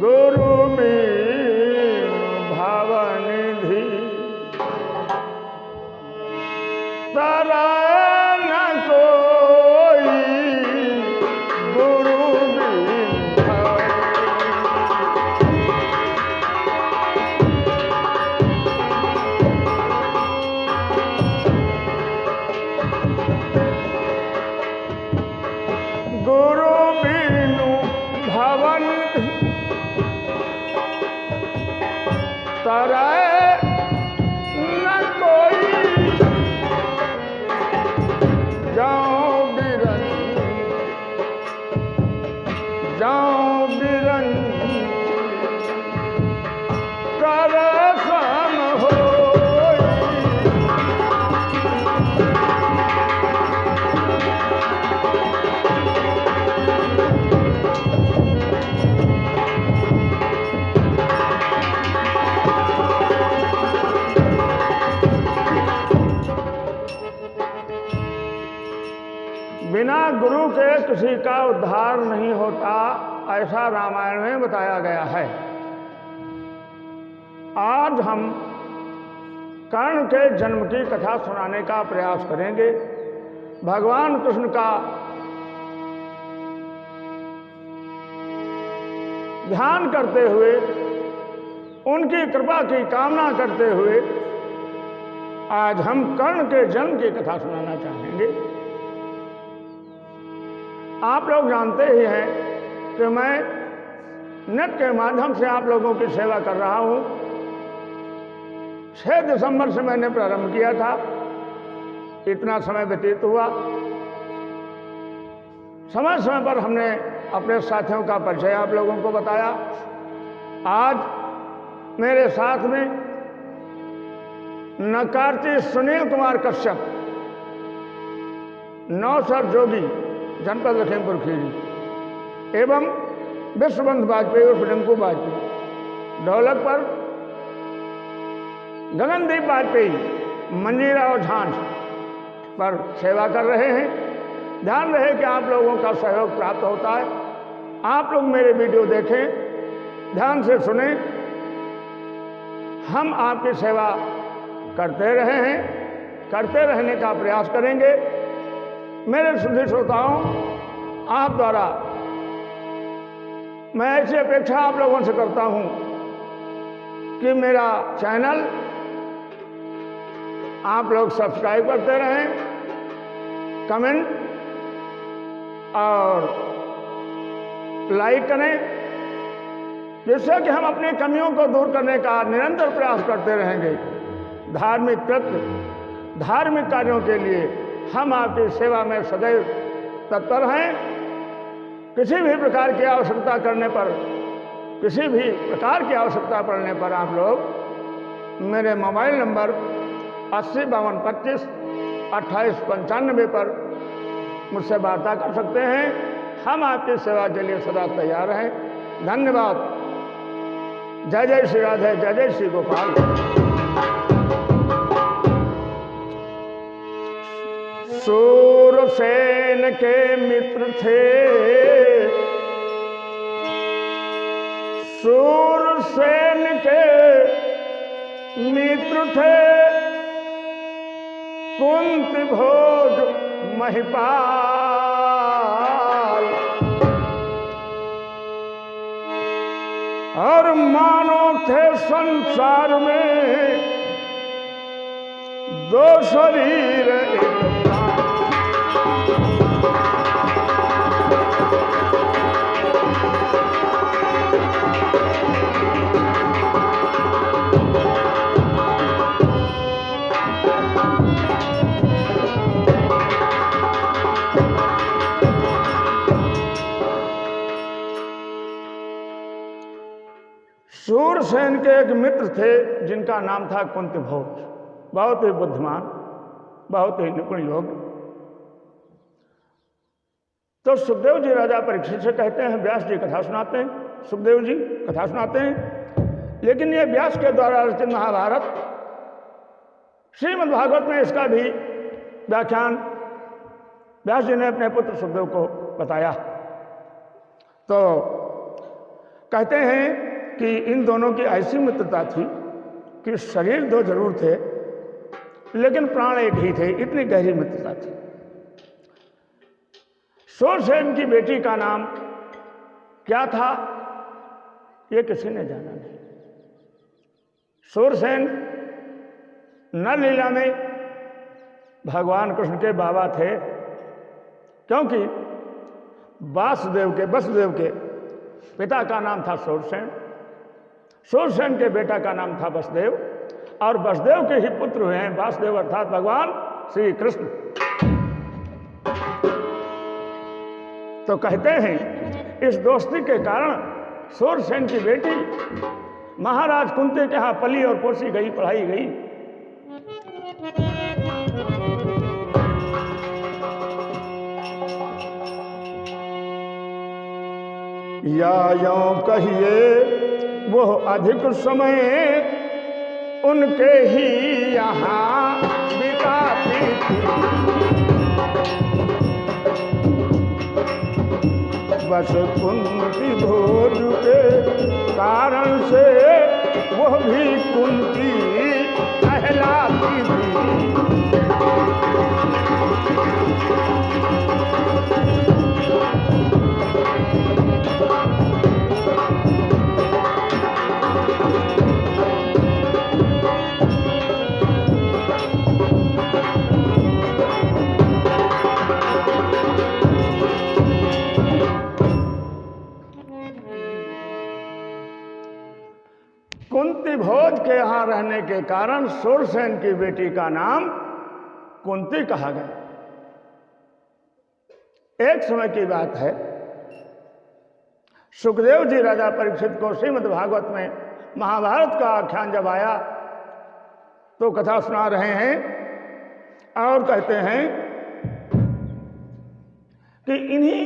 गुरु बिनु भवनिधि तराए न कोई, गुरु बिनु गुरु बिनु भवन तराए न कोई, जाऊं बिरन कर सम होई। बिना गुरु के किसी का उद्धार नहीं होता, ऐसा रामायण में बताया गया है। आज हम कर्ण के जन्म की कथा सुनाने का प्रयास करेंगे। भगवान कृष्ण का ध्यान करते हुए, उनकी कृपा की कामना करते हुए आज हम कर्ण के जन्म की कथा सुनाना चाहेंगे। आप लोग जानते ही हैं कि मैं नेट के माध्यम से आप लोगों की सेवा कर रहा हूं। 6 दिसंबर से मैंने प्रारंभ किया था, इतना समय व्यतीत हुआ। समय समय पर हमने अपने साथियों का परिचय आप लोगों को बताया। आज मेरे साथ में नकारती सुनील कुमार कश्यप, नौसर जोगी, जनपद लखीमपुर खीरी, एवं विश्वबंधु वाजपेयी और प्रियंकू वाजपेयी, ढोलक पर गगनदीप वाजपेयी, मंजीरा और झांझ पर सेवा कर रहे हैं। ध्यान रहे कि आप लोगों का सहयोग प्राप्त होता है। आप लोग मेरे वीडियो देखें, ध्यान से सुने। हम आपकी सेवा करते रहे हैं, करते रहने का प्रयास करेंगे। मेरे सुधी श्रोताओं, आप द्वारा मैं ऐसी अपेक्षा आप लोगों से करता हूं कि मेरा चैनल आप लोग सब्सक्राइब करते रहें, कमेंट और लाइक करें, जिससे कि हम अपनी कमियों को दूर करने का निरंतर प्रयास करते रहेंगे। धार्मिक कृत्य, धार्मिक कार्यों के लिए हम आपकी सेवा में सदैव तत्पर हैं। किसी भी प्रकार की आवश्यकता करने पर, किसी भी प्रकार की आवश्यकता पड़ने पर आप लोग मेरे मोबाइल नंबर 8052252895 पर मुझसे वार्ता कर सकते हैं। हम आपकी सेवा के लिए सदा तैयार हैं। धन्यवाद। जय जय श्री राधे, जय जय श्री गोपाल। सूरसेन के मित्र थे, सूरसेन के मित्र थे, कुंती भोज महिपाल, और मानो थे संसार में दो शरीर एक सूरसेन के एक मित्र थे जिनका नाम था कुंती भोज। बहुत ही बुद्धिमान, बहुत ही निपुण योग्य। तो सुखदेव जी राजा परीक्षित से कहते हैं, व्यास जी कथा सुनाते हैं। सुखदेव जी कथा सुनाते हैं, लेकिन ये व्यास के द्वारा रचित महाभारत, श्रीमद् भागवत में इसका भी व्याख्यान व्यास जी ने अपने पुत्र सुखदेव को बताया। तो कहते हैं कि इन दोनों की ऐसी मित्रता थी कि शरीर दो जरूर थे लेकिन प्राण एक ही थे, इतनी गहरी मित्रता थी। शूरसेन की बेटी का नाम क्या था ये किसी ने जाना नहीं। शूरसेन नरलीला में भगवान कृष्ण के बाबा थे, क्योंकि वसुदेव के पिता का नाम था शूरसेन, शूरसेन के बेटा का नाम था वसुदेव, और वसुदेव के ही पुत्र हुए हैं वासुदेव अर्थात भगवान श्री कृष्ण। तो कहते हैं इस दोस्ती के कारण शूरसेन की बेटी महाराज कुंती के यहाँ पली और पोसी गई, पढ़ाई गई। या यों कहिए वो अधिक समय उनके ही यहाँ बिताती थी, बस कुंती भोज के कारण से वह भी कुंती कहलाती थी। कुंती भोज के यहाँ रहने के कारण शूरसेन की बेटी का नाम कुंती कहा गया। एक समय की बात है, सुखदेव जी राजा परीक्षित को श्रीमद् भागवत में महाभारत का आख्यान जब आया तो कथा सुना रहे हैं और कहते हैं कि इन्हीं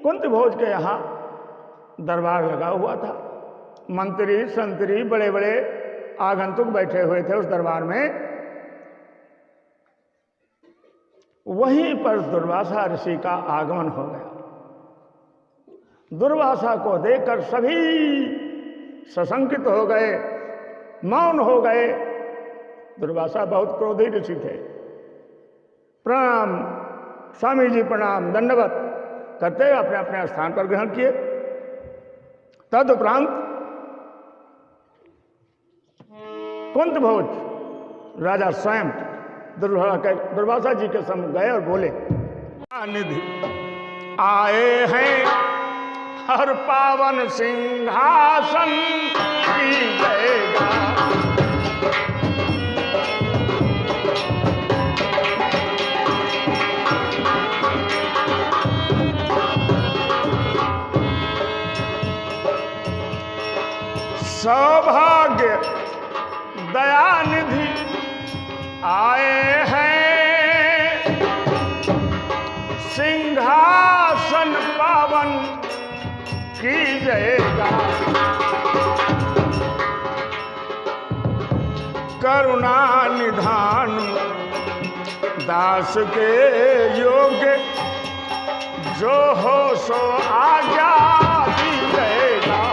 कुंती भोज के यहाँ दरबार लगा हुआ था। मंत्री संतरी बड़े बड़े आगंतुक बैठे हुए थे उस दरबार में। वहीं पर दुर्वासा ऋषि का आगमन हो गया। दुर्वासा को देखकर सभी सशंकित हो गए, मौन हो गए। दुर्वासा बहुत क्रोधी ऋषि थे। प्रणाम स्वामी जी, प्रणाम, दंडवत करते अपने अपने स्थान पर ग्रहण किए। तदुपरांत कुंती भोज राजा स्वयं दुर्वासा जी के सम्मुख गए और बोले, निधि आए हैं हर पावन सिंहासन की जयगा, सौभाग्य दयानिधि आए हैं सिंहासन पावन कीजिएगा, करुणा निधान दास के योग्य जो हो सो आज्ञा दीजिएगा।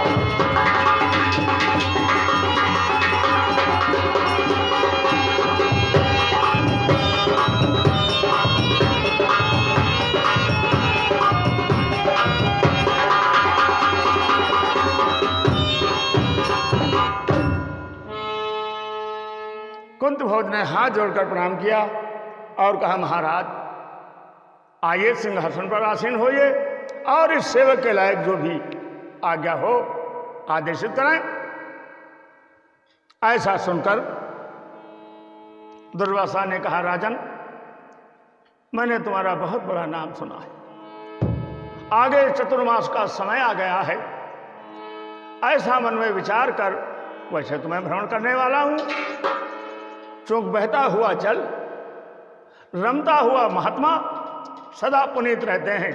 कुंती भोज ने हाथ जोड़कर प्रणाम किया और कहा, महाराज आइए सिंहासन पर आसीन होइए और इस सेवक के लायक जो भी आज्ञा हो आदेशित करें। ऐसा सुनकर दुर्वासा ने कहा, राजन मैंने तुम्हारा बहुत बड़ा नाम सुना है, आगे चतुर्मास का समय आ गया है, ऐसा मन में विचार कर वैसे तुम्हें भ्रमण करने वाला हूं। चूंकि बहता हुआ जल, रमता हुआ महात्मा सदा पुनीत रहते हैं,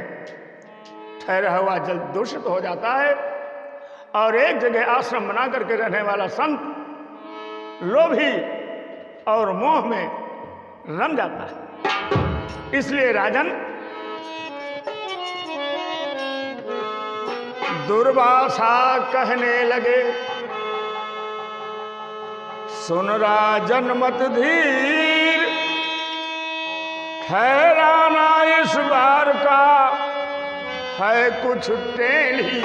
ठहरा हुआ जल दूषित हो जाता है और एक जगह आश्रम बना करके रहने वाला संत लोभी और मोह में रम जाता है। इसलिए राजन दुर्वासा कहने लगे, सुन राजन मत धीर, ठहराना इस बार का है कुछ टेढ़ी।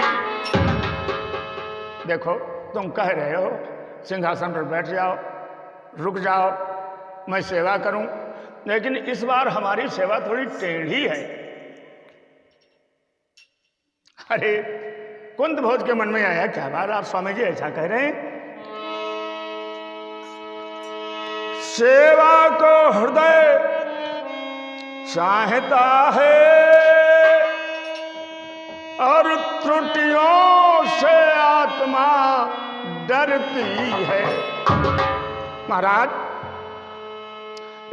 देखो तुम कह रहे हो सिंहासन पर बैठ जाओ, रुक जाओ, मैं सेवा करूं, लेकिन इस बार हमारी सेवा थोड़ी टेढ़ी है। अरे कुंत भोज के मन में आया, क्या बात आप स्वामी जी ऐसा कह रहे हैं? सेवा को हृदय चाहता है और त्रुटियों से आत्मा डरती है। महाराज,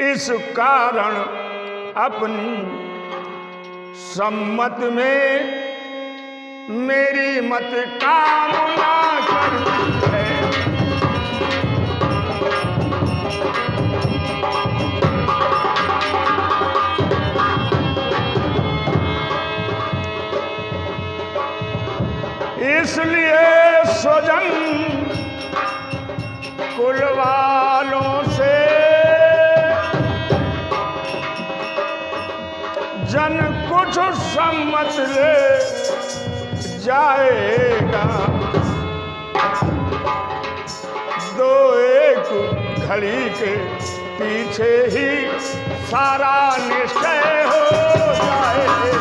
इस कारण अपनी सम्मत में मेरी मत कामना करती है। इसलिए स्वजन कुल वालों से जन कुछ सम्मत ले जाएगा। दो एक घड़ी के पीछे ही सारा निश्चय हो जाएगा।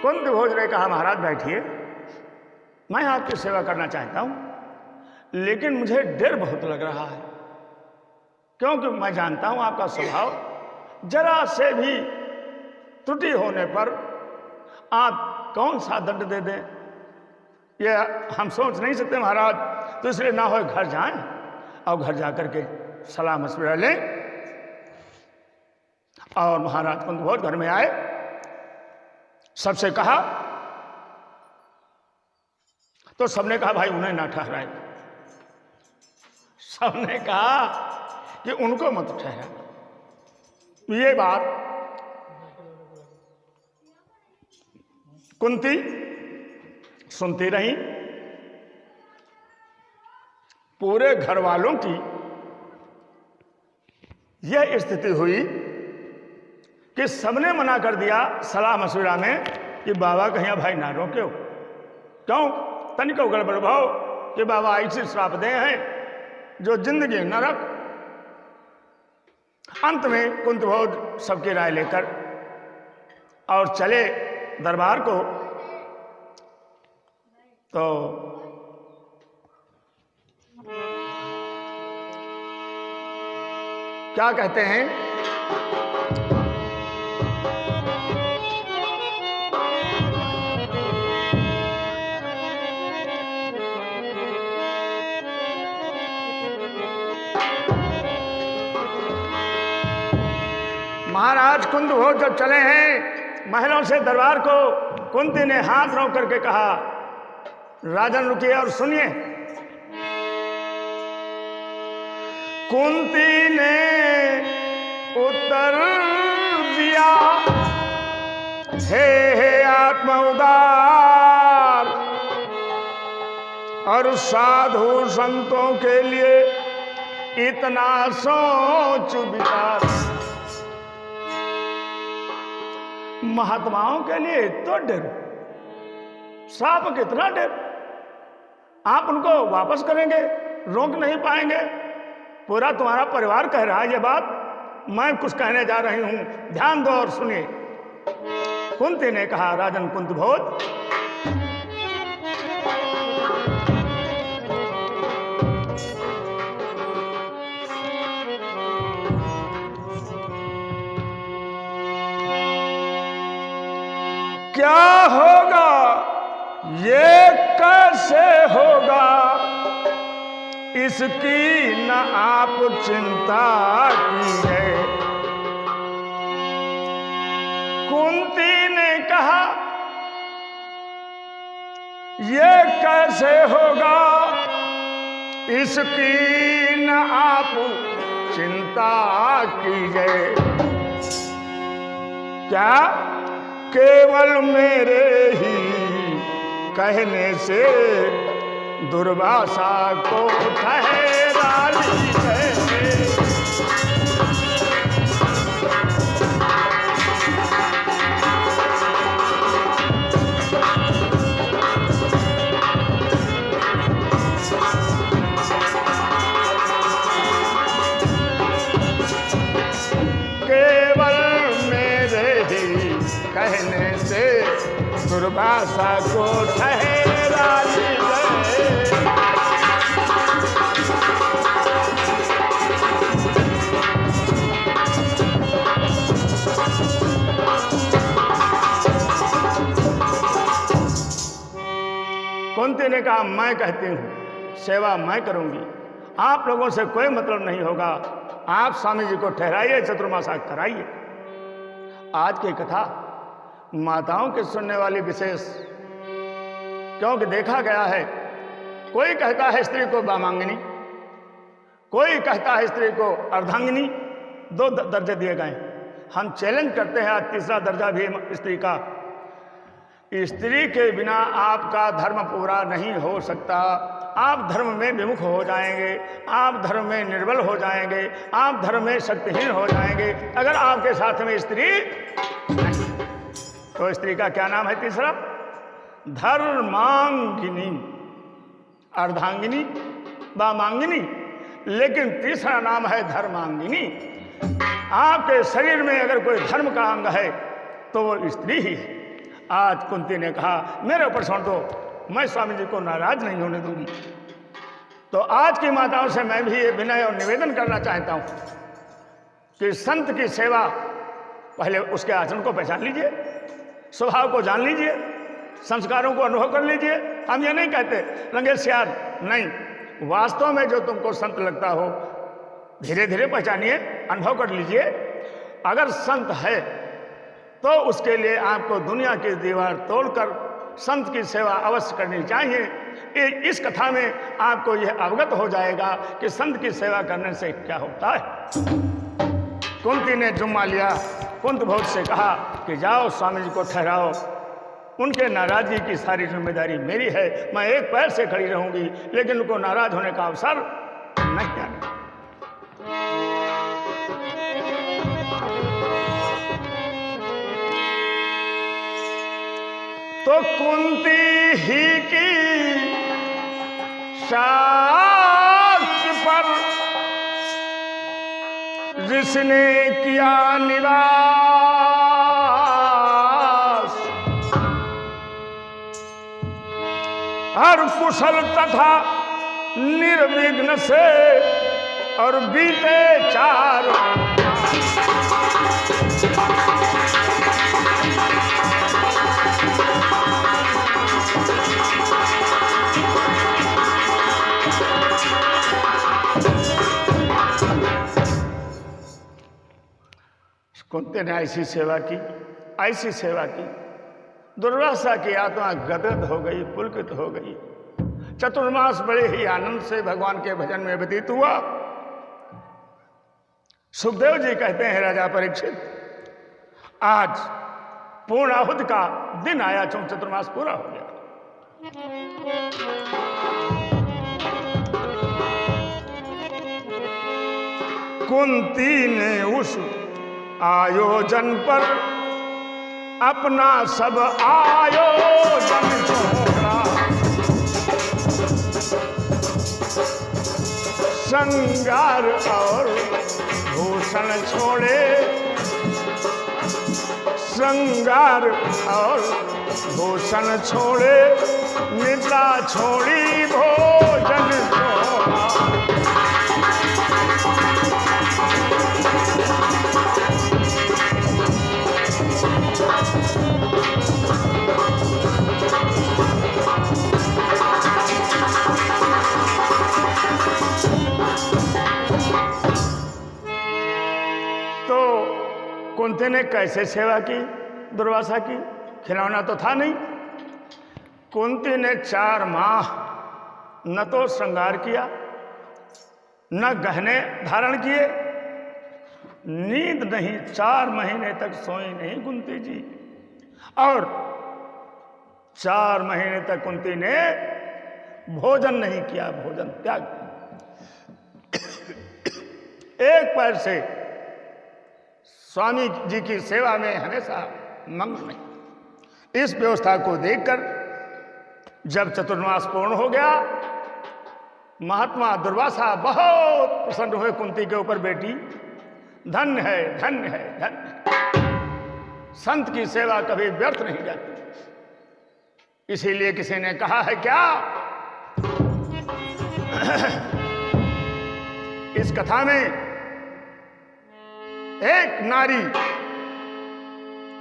कुंत भोज ने कहा, महाराज बैठिए, मैं आपकी सेवा करना चाहता हूं, लेकिन मुझे डर बहुत लग रहा है, क्योंकि मैं जानता हूं आपका स्वभाव, जरा से भी त्रुटि होने पर आप कौन सा दंड दे दें, यह हम सोच नहीं सकते महाराज। तो इसलिए ना हो घर जाएं और घर जाकर के सलाह मशवरा लें। और महाराज कुंत भोज घर में आए, सबसे कहा, तो सबने कहा भाई उन्हें ना ठहराए। सबने कहा कि उनको मत ठहरा। ये बात कुंती सुनती रही। पूरे घर वालों की यह स्थिति हुई कि सबने मना कर दिया सलाह मशविरा में कि बाबा कहीं भाई ना रोक्यो, क्यों तनिको गड़बड़ भाव कि बाबा ऐसे श्राप दे हैं जो जिंदगी नरक। अंत में कुंत भोज सबकी राय लेकर और चले दरबार को। तो क्या कहते हैं, महाराज कुंत भोज जब चले हैं महलों से दरबार को, कुंती ने हाथ रोक करके कहा, राजन रुकिए और सुनिए। कुंती ने उत्तर दिया, हे आत्मा उदार और साधु संतों के लिए इतना सोच विचार, महात्माओं के लिए तो डर, श्राप कितना डर, आप उनको वापस करेंगे, रोक नहीं पाएंगे। पूरा तुम्हारा परिवार कह रहा है ये बात, मैं कुछ कहने जा रही हूं, ध्यान दो और सुनिए। कुंती ने कहा, राजन कुंत भोज, क्या होगा ये कैसे होगा, इसकी न आप चिंता की है। कुंती ने कहा ये कैसे होगा, इसकी न आप चिंता कीजिए। क्या केवल मेरे ही कहने से दुर्वासा को ठहरा लीजिए। कहने से दुर्वासा को ठहरा लीजिए। कुंती ने कहा मैं कहती हूँ सेवा मैं करूंगी, आप लोगों से कोई मतलब नहीं होगा, आप स्वामी जी को ठहराइए, चतुर्मासा कराइए। आज की कथा माताओं के सुनने वाली विशेष, क्योंकि देखा गया है कोई कहता है स्त्री को वामांगिनी, कोई कहता है स्त्री को अर्धांगिनी, दो दर्जे दिए गए। हम चैलेंज करते हैं आज तीसरा दर्जा भी स्त्री का। स्त्री के बिना आपका धर्म पूरा नहीं हो सकता, आप धर्म में विमुख हो जाएंगे, आप धर्म में निर्बल हो जाएंगे, आप धर्म में शक्तिहीन हो जाएंगे अगर आपके साथ में स्त्री नहीं। तो स्त्री का क्या नाम है तीसरा? धर्मांगिनी, अर्धांगिनी, वामांगिनी, लेकिन तीसरा नाम है धर्मांगिनी। आपके शरीर में अगर कोई धर्म का अंग है तो वो स्त्री ही है। आज कुंती ने कहा मेरे ऊपर छोड़ दो, मैं स्वामी जी को नाराज नहीं होने दूंगी। तो आज की माताओं से मैं भी ये विनय और निवेदन करना चाहता हूं कि संत की सेवा, पहले उसके आचरण को पहचान लीजिए, स्वभाव को जान लीजिए, संस्कारों को अनुभव कर लीजिए। हम ये नहीं कहते रंगे सियार, नहीं, वास्तव में जो तुमको संत लगता हो धीरे धीरे पहचानिए, अनुभव कर लीजिए। अगर संत है तो उसके लिए आपको दुनिया की दीवार तोड़कर संत की सेवा अवश्य करनी चाहिए। इस कथा में आपको यह अवगत हो जाएगा कि संत की सेवा करने से क्या होता है। कुंती ने जुम्मा लिया, कुंत भोज से कहा कि जाओ स्वामी जी को ठहराओ, उनके नाराजगी की सारी जिम्मेदारी मेरी है, मैं एक पैर से खड़ी रहूंगी, लेकिन उनको नाराज होने का अवसर नहीं आने। तो कुंती ही की शास्त्र पर जिसने किया निवास, हर कुशल तथा निर्विघ्न से और बीते 4 कुंती ने ऐसी सेवा की, ऐसी सेवा की, दुर्वासा की आत्मा गदगद हो गई, पुलकित हो गई। चतुर्मास बड़े ही आनंद से भगवान के भजन में व्यतीत हुआ। सुखदेव जी कहते हैं राजा परीक्षित, आज पूर्णाहुति का दिन आया, चूंकि चतुर्मास पूरा हो गया। कुंती ने उस आयोजन पर अपना सब आयोजन छोड़ा, श्रृंगार और भूषण छोड़े, श्रृंगार और भूषण छोड़े, निद्रा छोड़ी भोजन छोड़ा। कुंती ने कैसे सेवा की? दुर्वासा की, खिलौना तो था नहीं। कुंती ने 4 माह न तो श्रृंगार किया, न गहने धारण किए, नींद नहीं, 4 महीने तक सोई नहीं कुंती जी। और 4 महीने तक कुंती ने भोजन नहीं किया, भोजन त्याग किया। एक पैर से स्वामी जी की सेवा में हमेशा मग्न नहीं। इस व्यवस्था को देखकर जब चतुर्मास पूर्ण हो गया, महात्मा दुर्वासा बहुत प्रसन्न हुए कुंती के ऊपर। बेटी धन्य है, धन्य है, धन्य है। संत की सेवा कभी व्यर्थ नहीं जाती। इसीलिए किसी ने कहा है क्या, इस कथा में एक नारी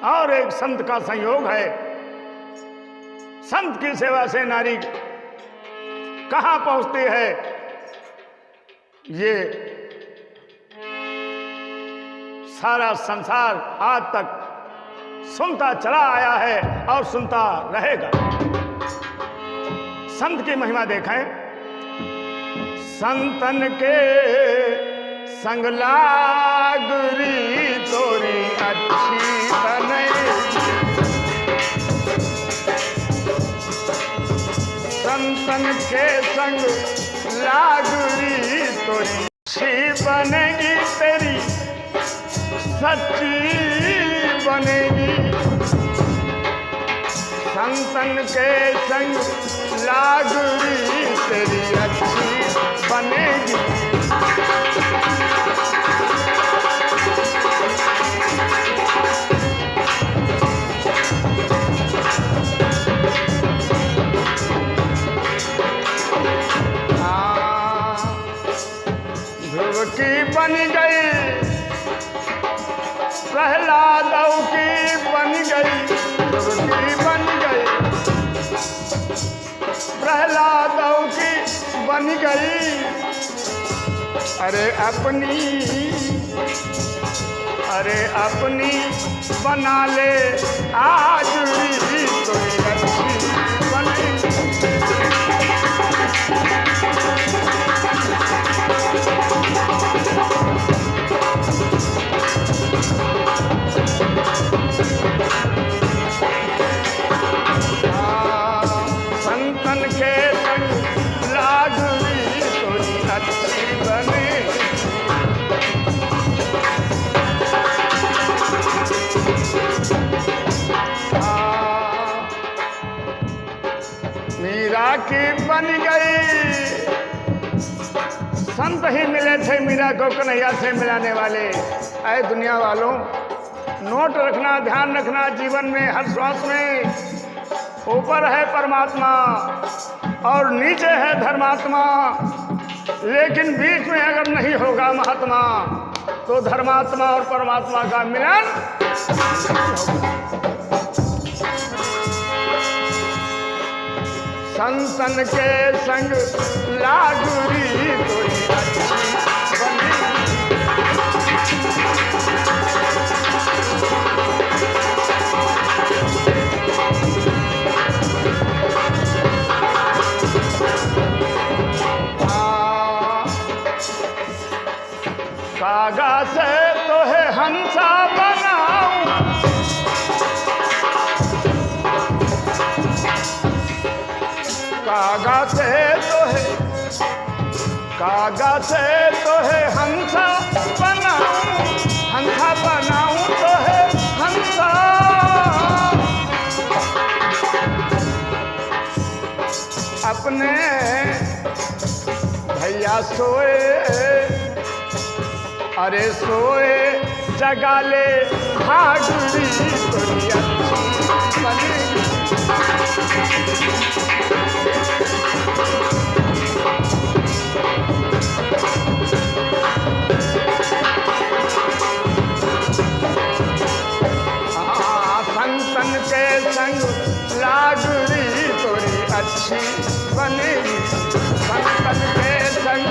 और एक संत का संयोग है। संत की सेवा से नारी कहां पहुंचती है, ये सारा संसार आज तक सुनता चला आया है और सुनता रहेगा। संत की महिमा देखें। संतन के संग लागरी तोरी अच्छी बने, संतन के संग लागरी तोरी अच्छी बनेगी, तेरी सच्ची बनेगी। संतन के संग लागरी तेरी अच्छी बनेगी। ध्रुव की बन गई, प्रहलाद की बन गई, ध्रुव की बन गई, प्रहलाद की बन गई। अरे अपनी बना ले आज भी कोई अच्छी बनी। संतन के संग लागरी कोई अच्छी बने। मीरा की बन गई, संत ही मिले थे मीरा को कन्हैया से मिलाने वाले। ऐ दुनिया वालों, नोट रखना, ध्यान रखना, जीवन में हर श्वास में ऊपर है परमात्मा और नीचे है धर्मात्मा, लेकिन बीच में अगर नहीं होगा महात्मा तो धर्मात्मा और परमात्मा का मिलन। संतन के संग लागरी कोई अच्छी बनी। कागा से तो है हंसा बनाऊं, कागा से तो है हंसा बनाऊं, हंसा बनाऊं तो है हंसा। अपने भैया सोए, अरे सोए जगा ले भागरी कोई अच्छी बनेगी। संतन के संग लागरी तोरी अच्छी बनेगी। संतन के संग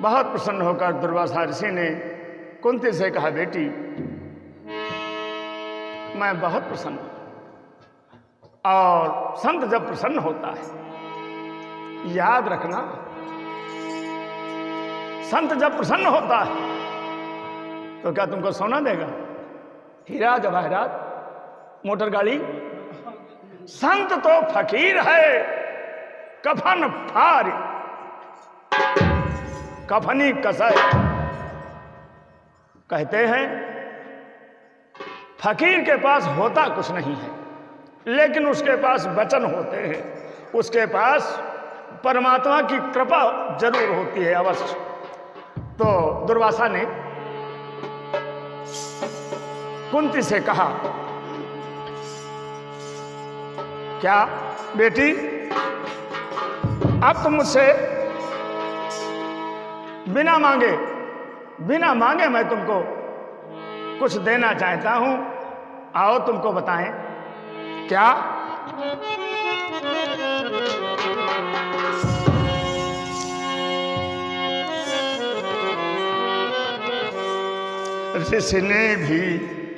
बहुत प्रसन्न होकर दुर्वासा ऋषि ने कुंती से कहा, बेटी मैं बहुत प्रसन्न हूं, और संत जब प्रसन्न होता है, याद रखना, संत जब प्रसन्न होता है तो क्या तुमको सोना देगा, हीरा जवाहरात, मोटर गाड़ी? संत तो फकीर है, कफन फार कफनी कसय। कहते हैं फकीर के पास होता कुछ नहीं है, लेकिन उसके पास वचन होते हैं, उसके पास परमात्मा की कृपा जरूर होती है अवश्य। तो दुर्वासा ने कुंती से कहा, क्या बेटी, अब तुम मुझसे बिना मांगे मैं तुमको कुछ देना चाहता हूं, आओ तुमको बताएं क्या? ऋषि ने भी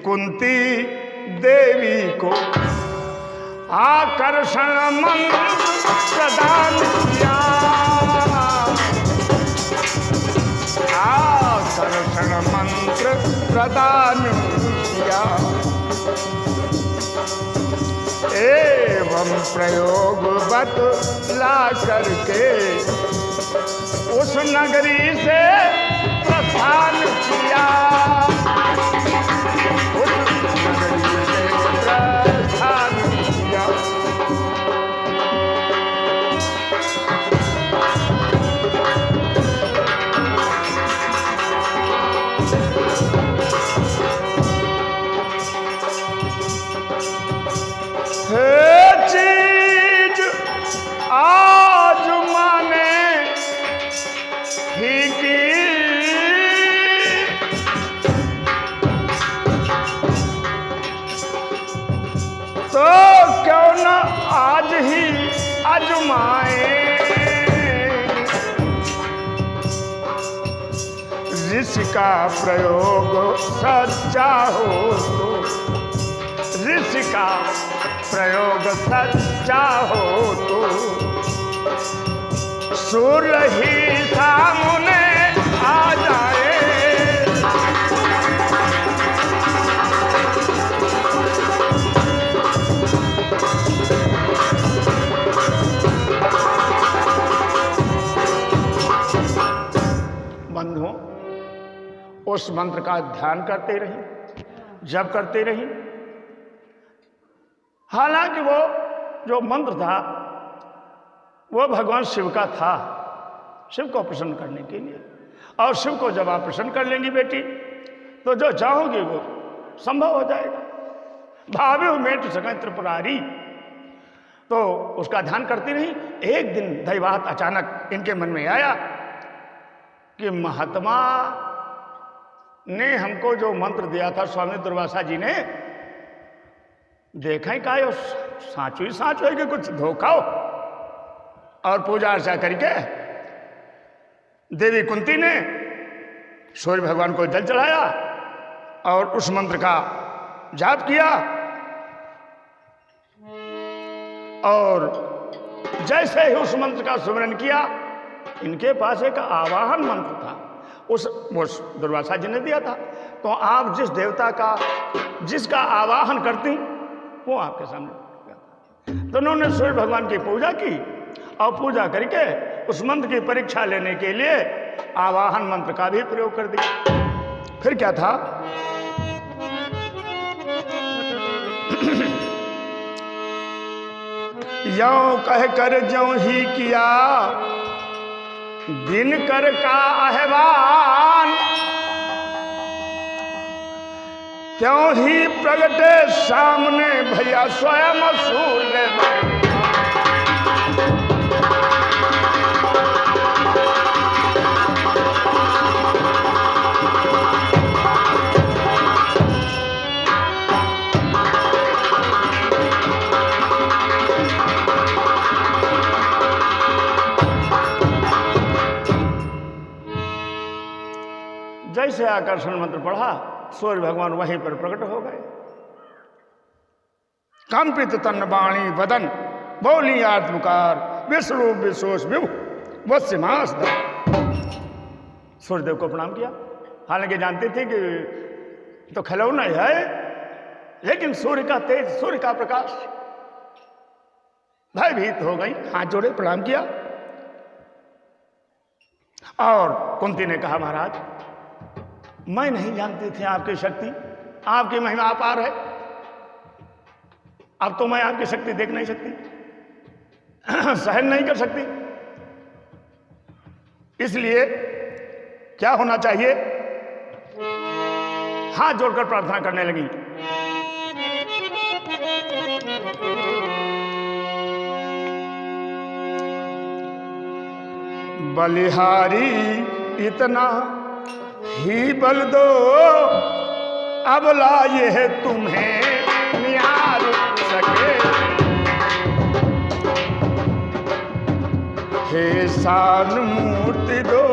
कुंती देवी को आकर्षण मंत्र प्रदान किया, आकर्षण मंत्र प्रदान किया। एवं प्रयोग बतला करके उस नगरी से प्रस्थान किया, उस नगरी से प्रस्थान किया। चीज आज माने ही की, तो क्यों न आज ही आजमाए। ऋषि का प्रयोग सच्चा हो तो, ऋषि का प्रयोग सच्चा हो तो सूर्य ही सामने आ जाए। बंधुओं, उस मंत्र का ध्यान करते रहिए, जप करते रहिए। हालांकि वो जो मंत्र था वो भगवान शिव का था, शिव को प्रसन्न करने के लिए। और शिव को जब आप प्रसन्न कर लेंगी बेटी, तो जो चाहोगी वो संभव हो जाएगा। भावे मेट सकें त्रिपुरारी, तो उसका ध्यान करती रही। एक दिन दैवात अचानक इनके मन में आया कि महात्मा ने हमको जो मंत्र दिया था स्वामी दुर्वासा जी ने, देखा ही का साँचो ही साँच होगी, कुछ धोखा हो। और पूजा अर्चा करके देवी कुंती ने सूर्य भगवान को जल चढ़ाया और उस मंत्र का जाप किया। और जैसे ही उस मंत्र का सुमिरन किया, इनके पास एक आवाहन मंत्र था, वो दुर्वासा जी ने दिया था। तो आप जिस देवता का, जिसका आवाहन करती, वो आपके सामने। तो उन्होंने सूर्य भगवान की पूजा की और पूजा करके उस मंत्र की परीक्षा लेने के लिए आवाहन मंत्र का भी प्रयोग कर दिया। फिर क्या था? यों कह कर ज्यों ही किया दिनकर का आह्वान, त्यों ही प्रगटे सामने भैया स्वयं सूर्य। जैसे आकर्षण मंत्र पढ़ा, सूर्य भगवान वहीं पर प्रकट हो गए। कंपित तन वाणी वदन, बोली आत्मकार, विश्वरूप विशोष विभु वत्स्य मास। सूर्यदेव को प्रणाम किया। हालांकि जानते थे कि तो खिलौना ही है, लेकिन सूर्य का तेज, सूर्य का प्रकाश, भयभीत हो गई, हाथ जोड़े प्रणाम किया। और कुंती ने कहा, महाराज मैं नहीं जानती थी आपकी शक्ति, आपकी महिमा अपार है। अब तो मैं आपकी शक्ति देख नहीं सकती, सहन नहीं कर सकती, इसलिए क्या होना चाहिए? हाथ जोड़कर प्रार्थना करने लगी। बलिहारी इतना ही बल दो, अबला ये तुम्हें निहार सके। हे शान मूर्ति दो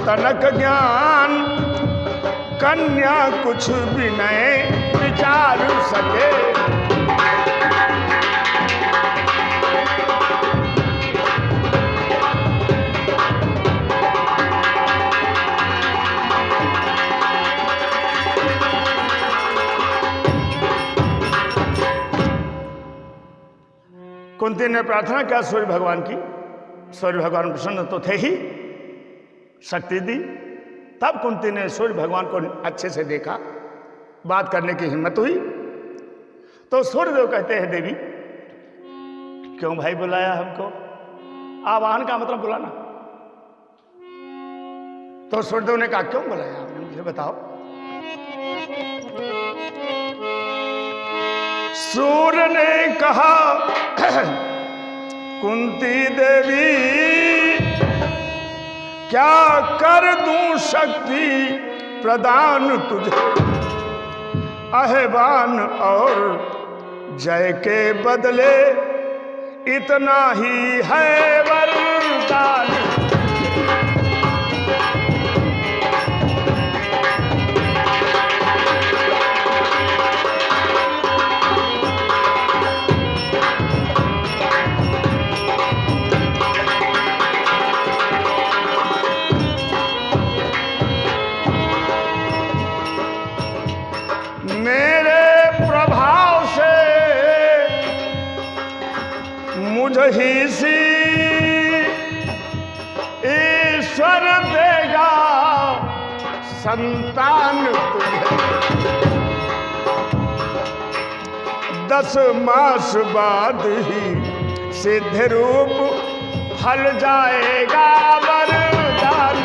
तनक ज्ञान, कन्या कुछ विनय विचार सके। कुंती ने प्रार्थना किया सूर्य भगवान की। सूर्य भगवान प्रसन्न तो थे ही, शक्ति दी। तब कुंती ने सूर्य भगवान को अच्छे से देखा, बात करने की हिम्मत हुई। तो सूर्यदेव कहते हैं, देवी क्यों भाई बुलाया हमको? आवाहन का मतलब बुलाना। तो सूर्यदेव ने कहा, क्यों बुलाया आपने, मुझे बताओ। सूर्य ने कहा, कुंती देवी क्या कर दूं शक्ति प्रदान तुझे, आहवान और जय के बदले इतना ही है वरदान। ही सी ईश्वर देगा संतान तुझे, 10 मास बाद ही सिद्ध रूप फल जाएगा वरदान।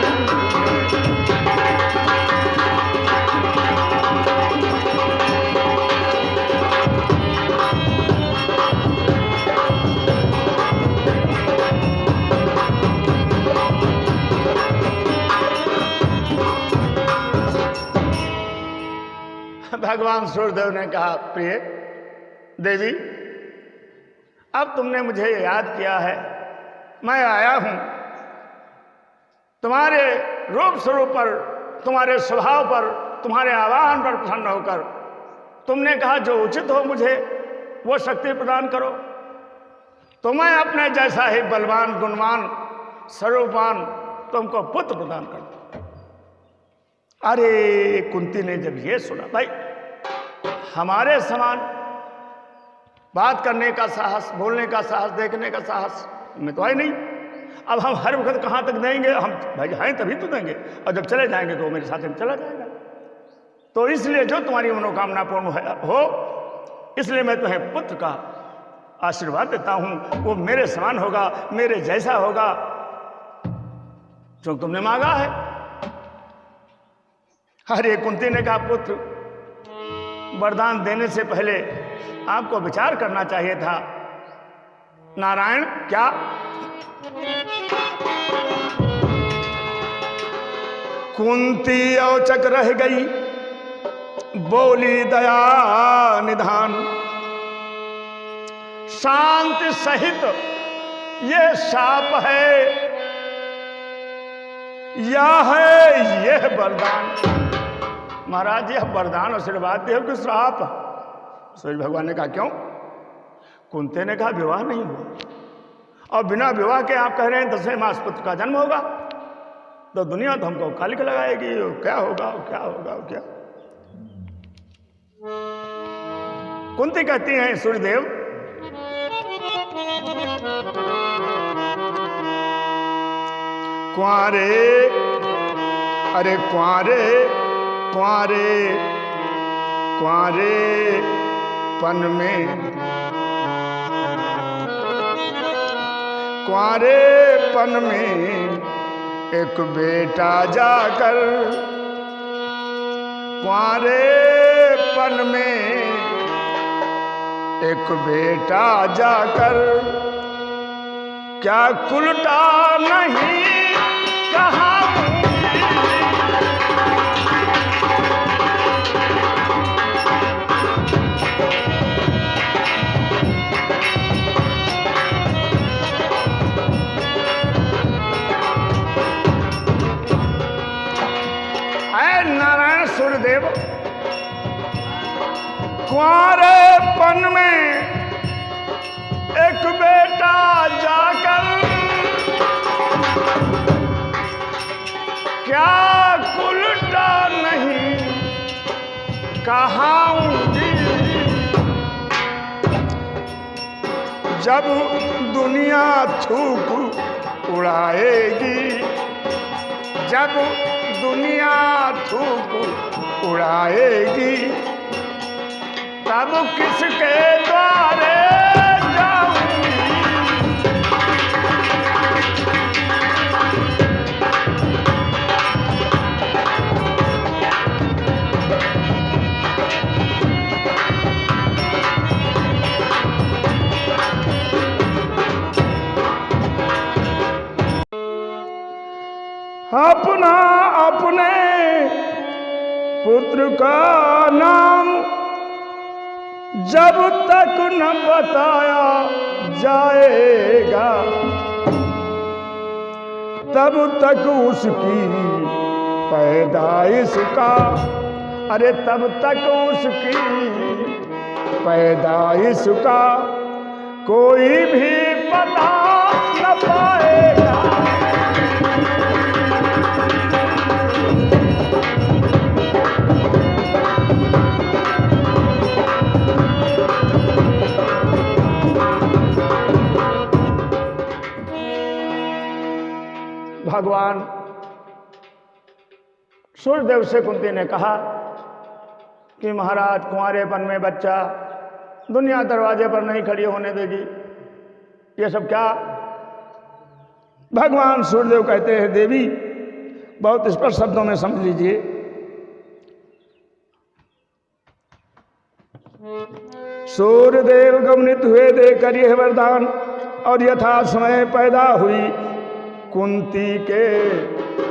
भगवान सूर्यदेव ने कहा, प्रिय देवी अब तुमने मुझे याद किया है, मैं आया हूं तुम्हारे रूप स्वरूप पर, तुम्हारे स्वभाव पर, तुम्हारे आह्वान पर प्रसन्न होकर। तुमने कहा जो उचित हो मुझे वो शक्ति प्रदान करो, तो मैं अपने जैसा ही बलवान, गुणवान, स्वरूपवान तुमको पुत्र प्रदान करता। अरे कुंती ने जब ये सुना, भाई हमारे समान बात करने का साहस, बोलने का साहस, देखने का साहस में तो है नहीं। अब हम हर वक्त कहाँ तक देंगे? हम भाई हैं तभी तो देंगे, और जब चले जाएंगे तो मेरे साथ में चला जाएगा। तो इसलिए जो तुम्हारी मनोकामना पूर्ण हो, इसलिए मैं तुम्हें पुत्र का आशीर्वाद देता हूं। वो मेरे समान होगा, मेरे जैसा होगा जो तुमने मांगा है। अरे कुंती ने कहा, पुत्र वरदान देने से पहले आपको विचार करना चाहिए था। नारायण क्या? कुंती औचक रह गई, बोली दया निधान, शांति सहित ये शाप है, या है यह वरदान। महाराज यह वरदान आशीर्वाद देव कि श्राप। सूर्य भगवान ने कहा क्यों? कुंती ने कहा विवाह नहीं हुआ और बिना विवाह के आप कह रहे हैं 10वें मास पुत्र का जन्म होगा, तो दुनिया तो हमको कालिक लगाएगी। क्या होगा क्या होगा क्या? कुंती कहती हैं सूर्यदेव कुंवारे, अरे कुंवारे कुंवारे कुंवारे पन में, कुंवारे पन में एक बेटा जाकर, कुंवारे पन में एक बेटा जाकर, क्या कुलटा नहीं कहा? नारायण सूर्यदेव कुंवारेपन में एक बेटा जाकर, क्या कुलटा नहीं कहाऊंगी? जब दुनिया थूक उड़ाएगी, जब दुनिया थूक उड़ाएगी, तब किसके द्वारे जाऊंगी? अपना अपने पुत्र का नाम जब तक न बताया जाएगा, तब तक उसकी पैदाइश का, अरे तब तक उसकी पैदाइश का कोई भी पता न पाएगा। भगवान सूर्यदेव से कुंती ने कहा कि महाराज कुंवारेपन में बच्चा दुनिया दरवाजे पर नहीं खड़ी होने देगी, ये सब क्या? भगवान सूर्यदेव कहते हैं देवी बहुत स्पष्ट शब्दों में समझ लीजिए। सूर्यदेव गमनित हुए देकर यह वरदान और यथा समय पैदा हुई कुंती के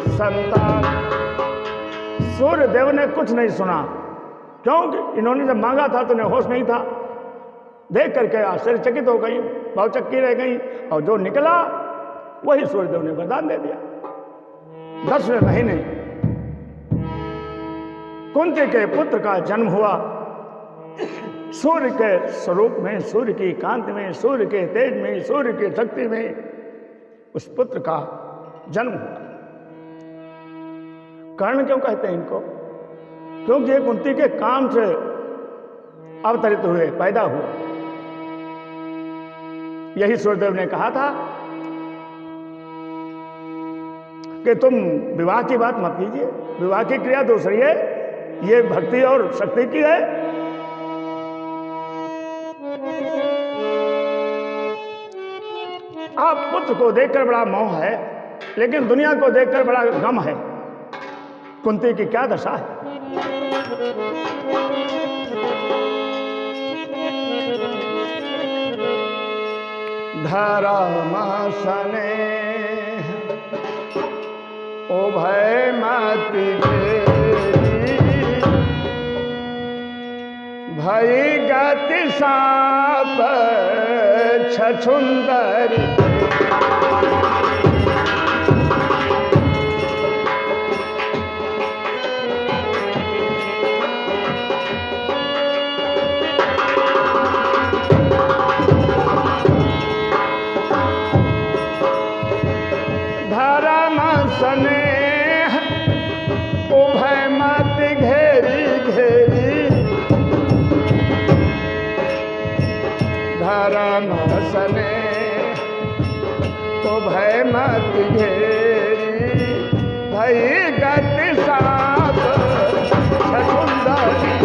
संतान। सूर्यदेव ने कुछ नहीं सुना, क्योंकि इन्होंने जब मांगा था तो उन्हें होश नहीं था। देख करके आश्चर्यचकित हो गई, बहुत चक्की रह गई, और जो निकला वही सूर्यदेव ने वरदान दे दिया। 10वें महीने कुंती के पुत्र का जन्म हुआ। सूर्य के स्वरूप में, सूर्य की कांति में, सूर्य के तेज में, सूर्य की शक्ति में उस पुत्र का जन्म हुआ। कर्ण क्यों कहते हैं इनको? क्योंकि ये कुंती के काम से अवतरित हुए, पैदा हुए। यही सूर्यदेव ने कहा था कि तुम विवाह की बात मत कीजिए, विवाह की क्रिया दूसरी है, ये भक्ति और शक्ति की है। आप पुत्र को देखकर बड़ा मोह है, लेकिन दुनिया को देखकर बड़ा गम है। कुंती की क्या दशा है? धर्म स्नेह उभय मति भई गति साप छछुंदरी स्नेह उभय मत घेरी घेरी, धर्म स्नेह उभय मत घेरी, भई गति साथ सुंदरी।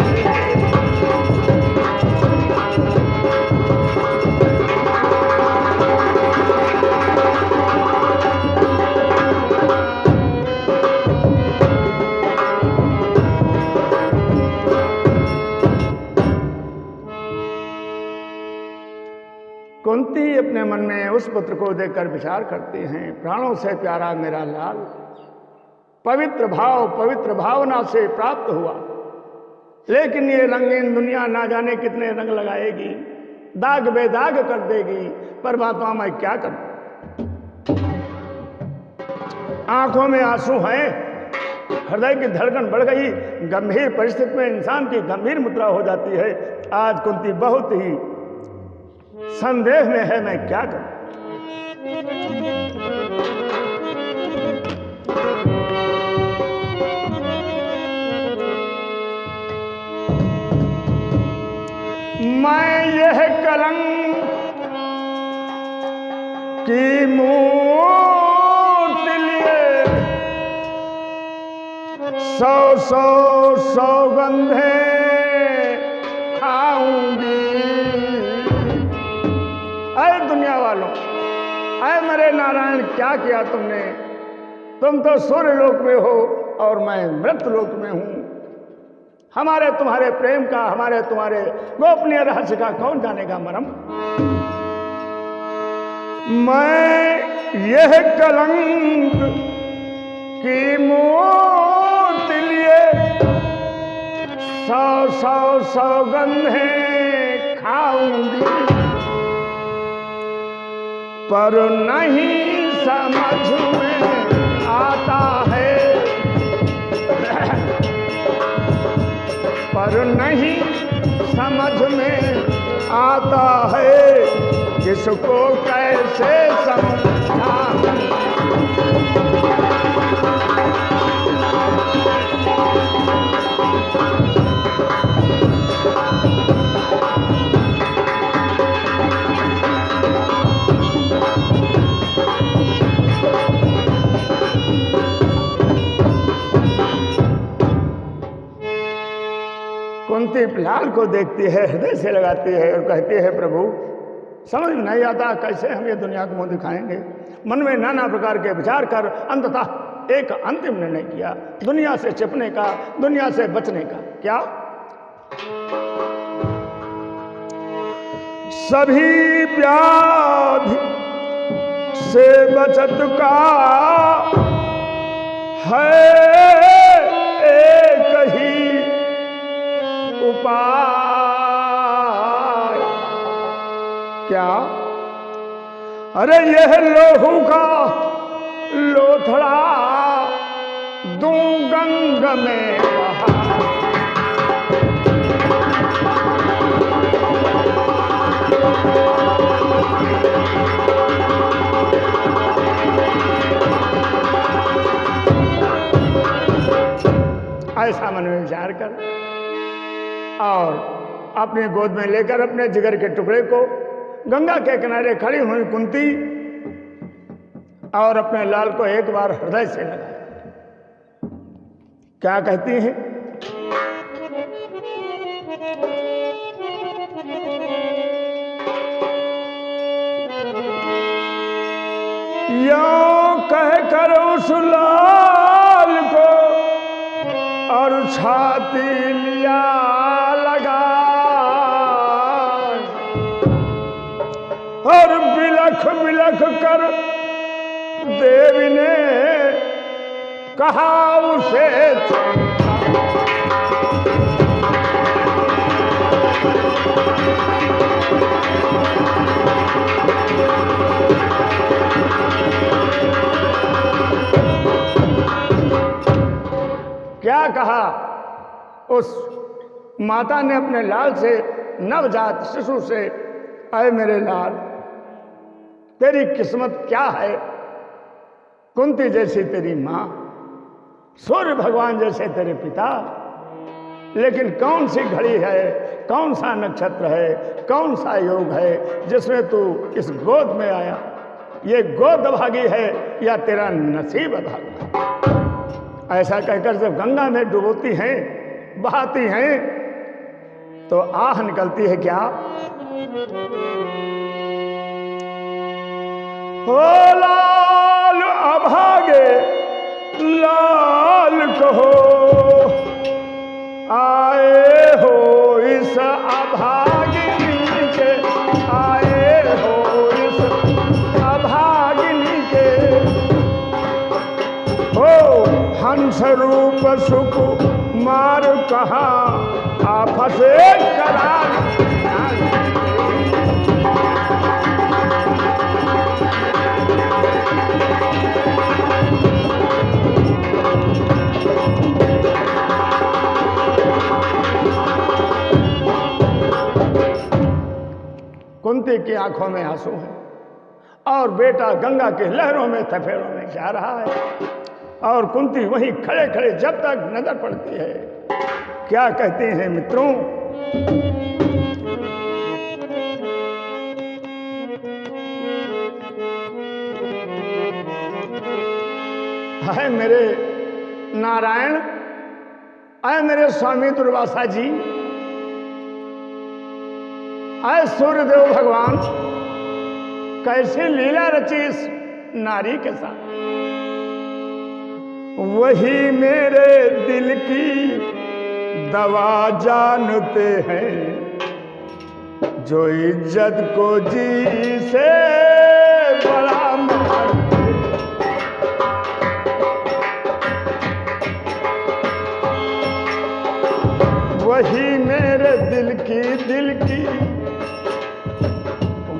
कुंती अपने मन में उस पुत्र को देखकर विचार करती हैं, प्राणों से प्यारा मेरा लाल पवित्र भाव पवित्र भावना से प्राप्त हुआ, लेकिन ये रंगीन दुनिया ना जाने कितने रंग लगाएगी, दाग बेदाग कर देगी। परमात्मा मैं क्या करूं? आंखों में आंसू हैं, हृदय की धड़कन बढ़ गई। गंभीर परिस्थिति में इंसान की गंभीर मुद्रा हो जाती है। आज कुंती बहुत ही संदेह में है, मैं क्या करूं? मैं यह कलंक की मूर्ति लिए सौ सौ सौगंधे खाऊंगी। अरे दुनिया वालों, अरे मेरे नारायण, क्या किया तुमने? तुम तो सूर्य लोक में हो और मैं मृत लोक में हूं। हमारे तुम्हारे प्रेम का, हमारे तुम्हारे गोपनीय रहस्य का कौन जानेगा मरम? मैं यह कलंक की मूर्ति लिए सौ सौ सौगंधे खाऊंगी, पर नहीं समझ में आता है, पर नहीं समझ में आता है, किसको कैसे समझाऊं। कुंती लाल को देखती है, हृदय से लगाती है और कहती है, प्रभु समझ में नहीं आता कैसे हम ये दुनिया को मुंह दिखाएंगे। मन में नाना प्रकार के विचार कर अंततः एक अंतिम निर्णय किया, दुनिया से छिपने का, दुनिया से बचने का। क्या? सभी व्याधि से बचत का है एक ही उपाय। क्या? अरे यह लोहू का लोथड़ा दूं गंग में बहा, ऐसा मन में विचार कर और अपनी गोद में लेकर अपने जिगर के टुकड़े को गंगा के किनारे खड़ी हुई कुंती और अपने लाल को एक बार हृदय से लगाया। क्या कहती हैं? यों कहकर उस लाल को और छाती लिया लगा और बिलख बिलख कर देवी ने कहा उसे, क्या कहा? उस माता ने अपने लाल से, नवजात शिशु से, अरे मेरे लाल तेरी किस्मत क्या है? कुंती जैसी तेरी माँ, सूर्य भगवान जैसे तेरे पिता, लेकिन कौन सी घड़ी है, कौन सा नक्षत्र है, कौन सा योग है जिसमें तू इस गोद में आया? ये गोद भागी है या तेरा नसीब भागा? ऐसा कहकर जब गंगा में डुबोती हैं, बहाती हैं, तो आह निकलती है क्या? ओ लाल अभागे लाल कहो, आए हो इस अभागिनी के, आए हो इस अभागिनी के। हो हंस रूप सुख मार कहाँ, आपस करार। कुंती की आंखों में आंसू है और बेटा गंगा के लहरों में थपेड़ों में जा रहा है, और कुंती वहीं खड़े खड़े जब तक नजर पड़ती है, क्या कहती हैं मित्रों? हाय मेरे नारायण, आए मेरे स्वामी दुर्वासा जी, आए सूर्यदेव भगवान, कैसी लीला रची इस नारी के साथ। वही मेरे दिल की दवा जानते हैं, जो इज्जत को जी से बड़ा मानते। वही मेरे दिल की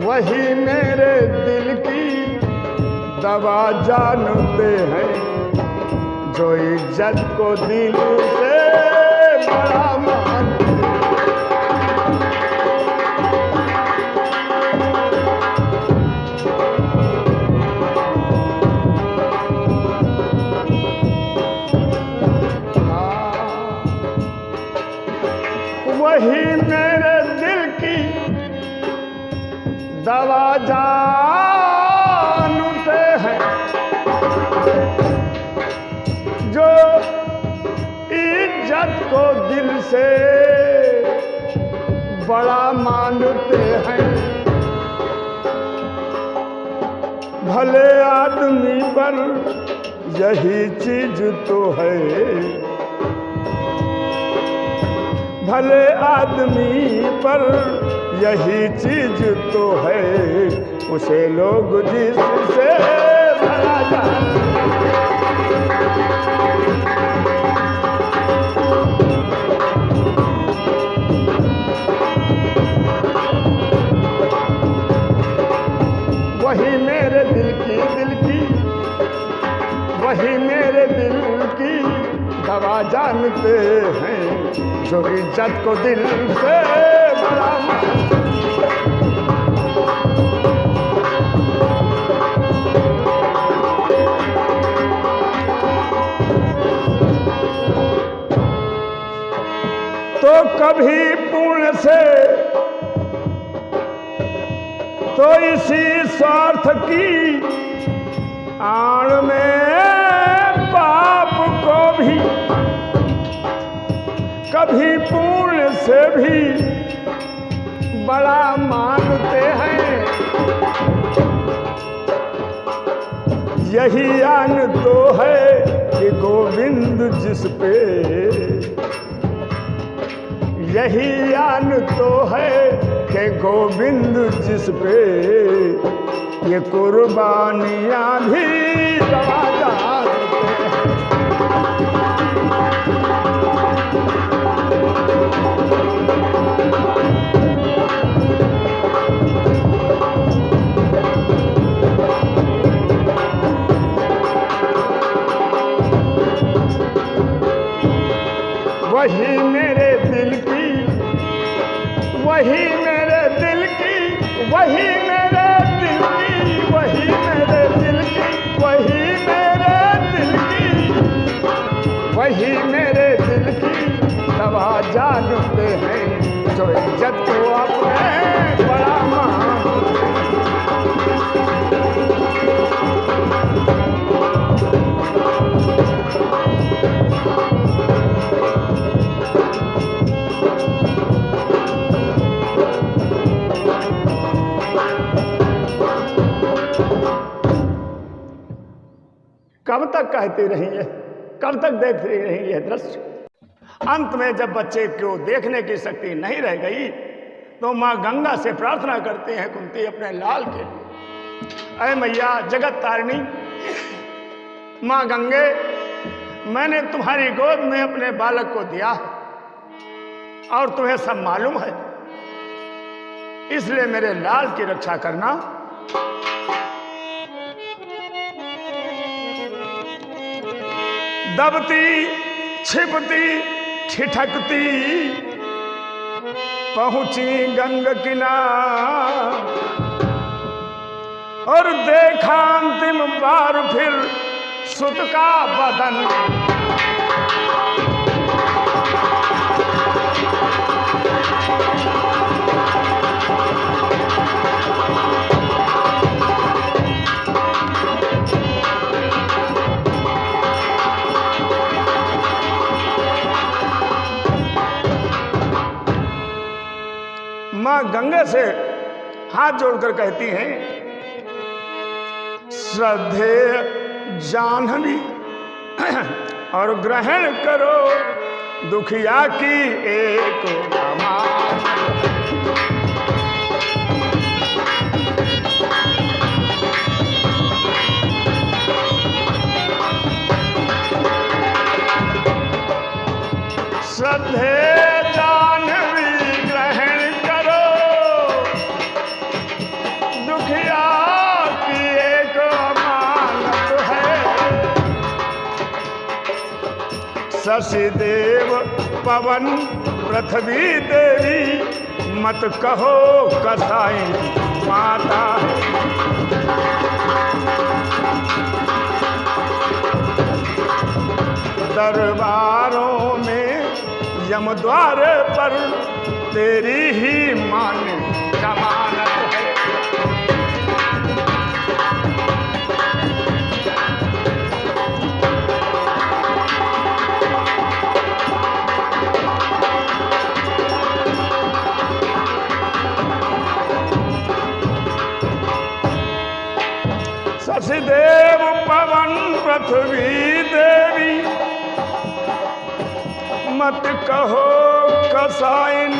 वही मेरे दिल की दवा जानते हैं, जो इज्जत को दिल से बड़ा मानते। वही मेरे दिल की दवा जानते हैं, जो इज्जत को दिल से बड़ा मानते हैं। भले आदमी पर यही चीज तो है, भले आदमी पर यही चीज तो है, उसे लोग जिससे भला जानते। वही मेरे दिल की वही मेरे दिल की दवा जानते हैं, जो इज्जत को दिल से बड़ा मानते। तो कभी पुण्य से तो इसी स्वार्थ की आड़ में पाप को भी, कभी पुण्य से भी बड़ा मानते हैं। यही आन तो है कि गोविंद जिस पे, यही आन तो है कि गोविंद जिस पे, ये कुर्बानियां भी दवा जानते हैं। वही मेरे दिल की वही मेरे दिल की वही मेरे दिल की वही मेरे दिल की वही मेरे ही मेरे दिल की दवा जानते हैं, जो इज्जत को अपने बड़ा मानते कब तक कहती रही है, कब तक देखती रही है दृश्य। अंत में जब बच्चे को देखने की शक्ति नहीं रह गई तो माँ गंगा से प्रार्थना करते हैं कुंती अपने लाल के लिए। अरे मैया जगत तारिणी, माँ गंगे, मैंने तुम्हारी गोद में अपने बालक को दिया है और तुम्हें सब मालूम है, इसलिए मेरे लाल की रक्षा करना। दबती छिपती ठिठकती पहुंची गंग किनार और देखा अंतिम बार फिर सुत का बदन। मां गंगा से हाथ जोड़कर कहती हैं, श्रद्धेय जाह्नवी और ग्रहण करो दुखिया की एक अमानत। श्रद्धेय शशिदेव पवन पृथ्वी देवी मत कहो कसाई माता। दरबारों में यम द्वार पर तेरी ही मान जमानत है। शशिदेव पवन पृथ्वी देवी मत कहो कसाइन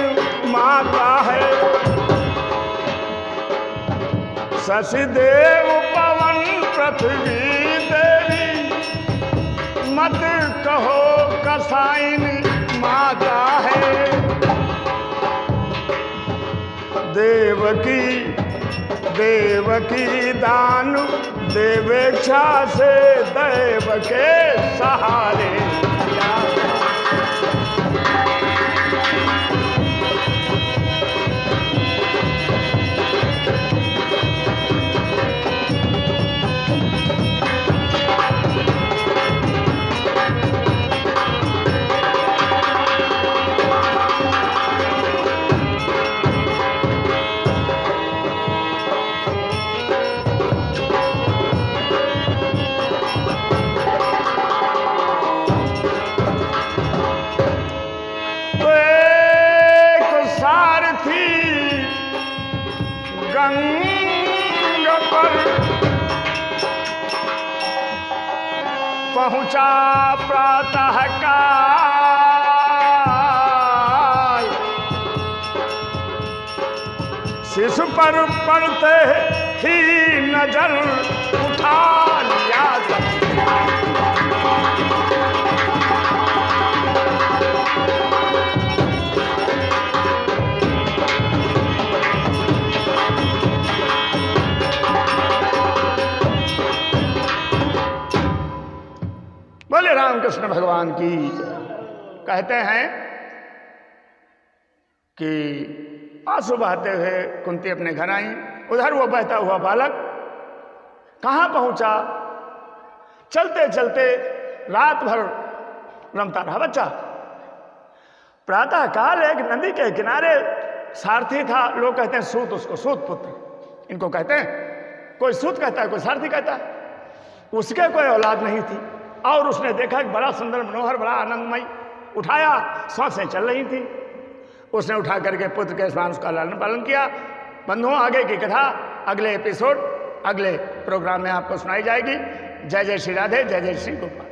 माता है। शशिदेव पवन पृथ्वी देवी मत कहो कसाइन माता है। देवकी दान देवेच्छा से देव के सहारे। गंग पर पहुंचा प्रातः काल, शिशु पर पड़ते ही नजर उठा लिया। बोले रामकृष्ण भगवान की। कहते हैं कि आंसू बहाते हुए कुंती अपने घर आई। उधर वो बहता हुआ बालक कहाँ पहुंचा। चलते चलते रात भर रमता रहा बच्चा। प्रातः काल एक नदी के किनारे सारथी था, लोग कहते हैं सूत, उसको सूत पुत्र इनको कहते हैं। कोई सूत कहता है, कोई सारथी कहता है। उसके कोई औलाद नहीं थी और उसने देखा कि बड़ा सुंदर मनोहर, बड़ा आनंदमय, उठाया, सांसें चल रही थी, उसने उठा करके पुत्र के समान उसका लालन पालन किया। बंधुओं, आगे की कथा अगले एपिसोड, अगले प्रोग्राम में आपको सुनाई जाएगी। जय जय श्री राधे, जय जय श्री गोपाल।